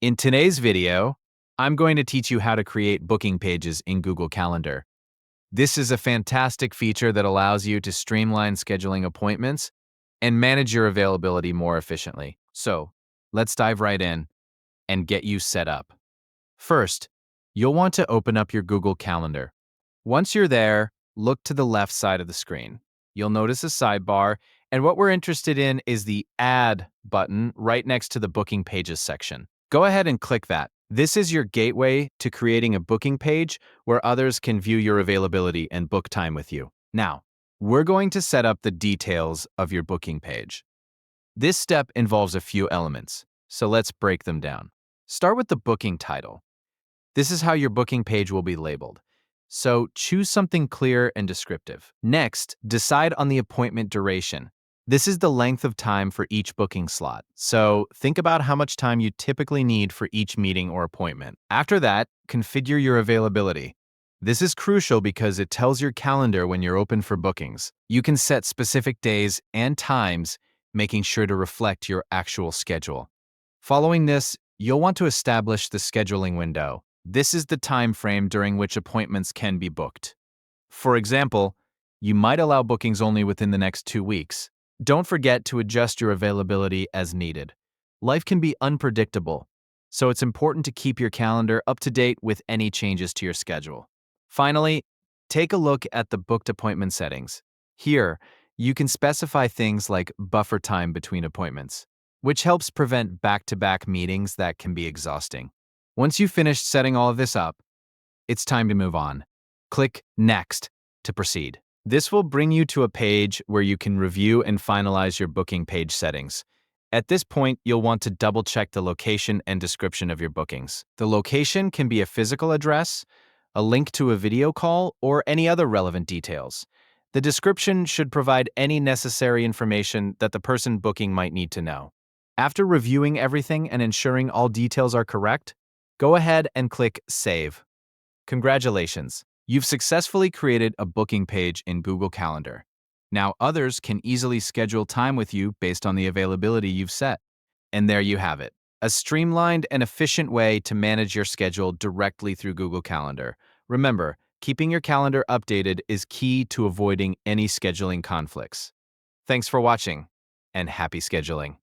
In today's video, I'm going to teach you how to create booking pages in Google Calendar. This is a fantastic feature that allows you to streamline scheduling appointments and manage your availability more efficiently. So, let's dive right in and get you set up. First, you'll want to open up your Google Calendar. Once you're there, look to the left side of the screen. You'll notice a sidebar, and what we're interested in is the Add button right next to the Booking Pages section. Go ahead and click that. This is your gateway to creating a booking page where others can view your availability and book time with you. Now, we're going to set up the details of your booking page. This step involves a few elements, so let's break them down. Start with the booking title. This is how your booking page will be labeled. So choose something clear and descriptive. Next, decide on the appointment duration. This is the length of time for each booking slot. So think about how much time you typically need for each meeting or appointment. After that, configure your availability. This is crucial because it tells your calendar when you're open for bookings. You can set specific days and times, making sure to reflect your actual schedule. Following this, you'll want to establish the scheduling window. This is the time frame during which appointments can be booked. For example, you might allow bookings only within the next 2 weeks. Don't forget to adjust your availability as needed. Life can be unpredictable, so it's important to keep your calendar up to date with any changes to your schedule. Finally, take a look at the booked appointment settings. Here, you can specify things like buffer time between appointments, which helps prevent back-to-back meetings that can be exhausting. Once you've finished setting all of this up, it's time to move on. Click Next to proceed. This will bring you to a page where you can review and finalize your booking page settings. At this point, you'll want to double-check the location and description of your bookings. The location can be a physical address, a link to a video call, or any other relevant details. The description should provide any necessary information that the person booking might need to know. After reviewing everything and ensuring all details are correct, go ahead and click Save. Congratulations! You've successfully created a booking page in Google Calendar. Now others can easily schedule time with you based on the availability you've set. And there you have it, a streamlined and efficient way to manage your schedule directly through Google Calendar. Remember, keeping your calendar updated is key to avoiding any scheduling conflicts. Thanks for watching, and happy scheduling.